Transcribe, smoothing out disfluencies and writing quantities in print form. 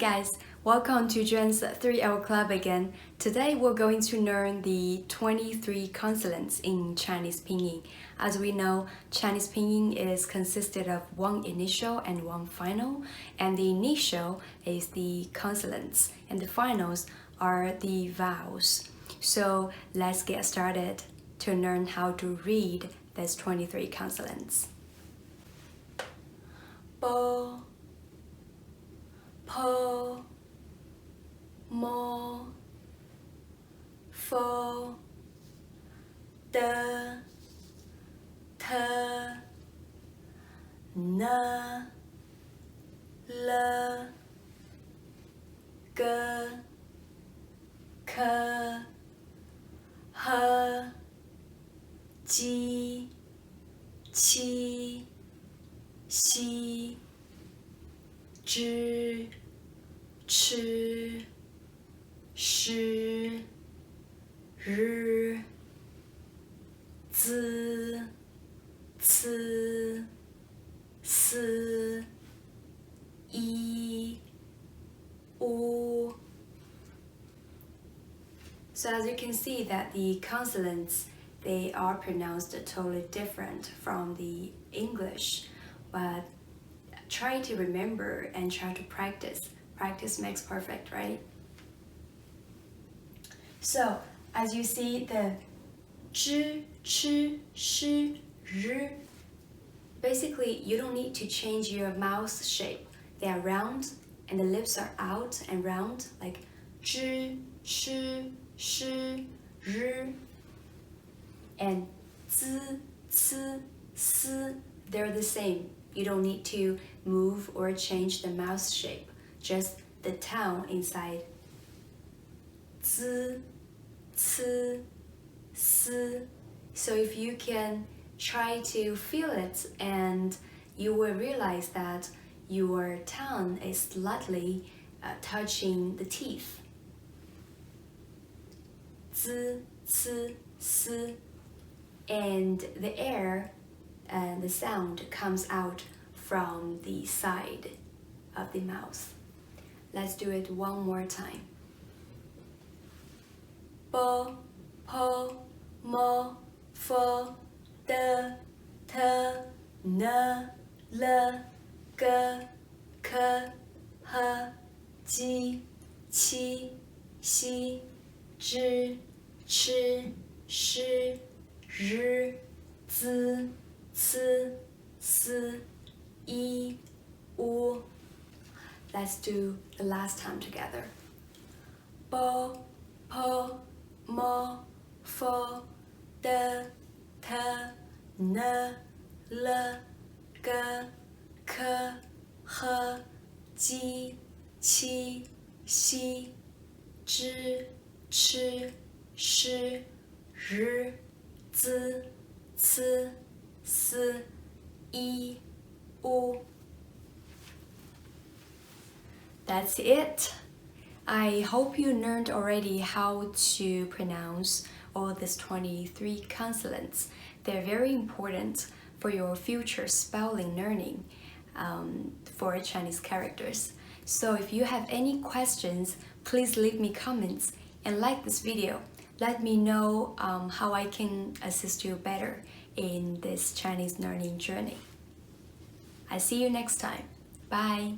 guys, welcome to Juan's 3L Club again. Today we're going to learn the 23 consonants in Chinese Pinyin. As we know, Chinese Pinyin is consisted of one initial and one final, and the initial is the consonants and the finals are the vowels. So let's get started to learn how to read these 23 consonants. Bo, po, mo, fo, de, te, ne, le, ge, ke, he, ji, qi, xi, zhi, chi, shi, ri, zi, ci, si, yi, u. So as you can see that the consonants, they are pronounced totally different from the English, but try to remember and try to practice. Practice makes perfect, right? So as you see, the zhi, chi, shi, ri, basically you don't need to change your mouth shape. They are round and the lips are out and round, like zhi, chi, shi, ri. And zi, ci, si, they're the same. You don't need to move or change the mouth shape, just the tone inside. Zi, ci, si. So if you can try to feel it, and you will realize that your tongue is slightly touching the teeth. Zi, ci, si. And the air and the sound comes out from the side of the mouth. Let's do it one more time. Bo, po, mo, fo, de, te, ne, le, ge, ke, he, ji, qi, xi, zhi, chi, shi, ri, zi, ci, si, yi, u. Let's do the last time together. Bo, po, mo, fo, de, te, ne, le, ge, ke, he, ji, qi, xi, zhi, chi, shi, ri, zi, ci, si, yi, u. That's it. I hope you learned already how to pronounce all these 23 consonants. They're very important for your future spelling learning for Chinese characters. So if you have any questions, please leave me comments and like this video. Let me know how I can assist you better in this Chinese learning journey. I see you next time. Bye.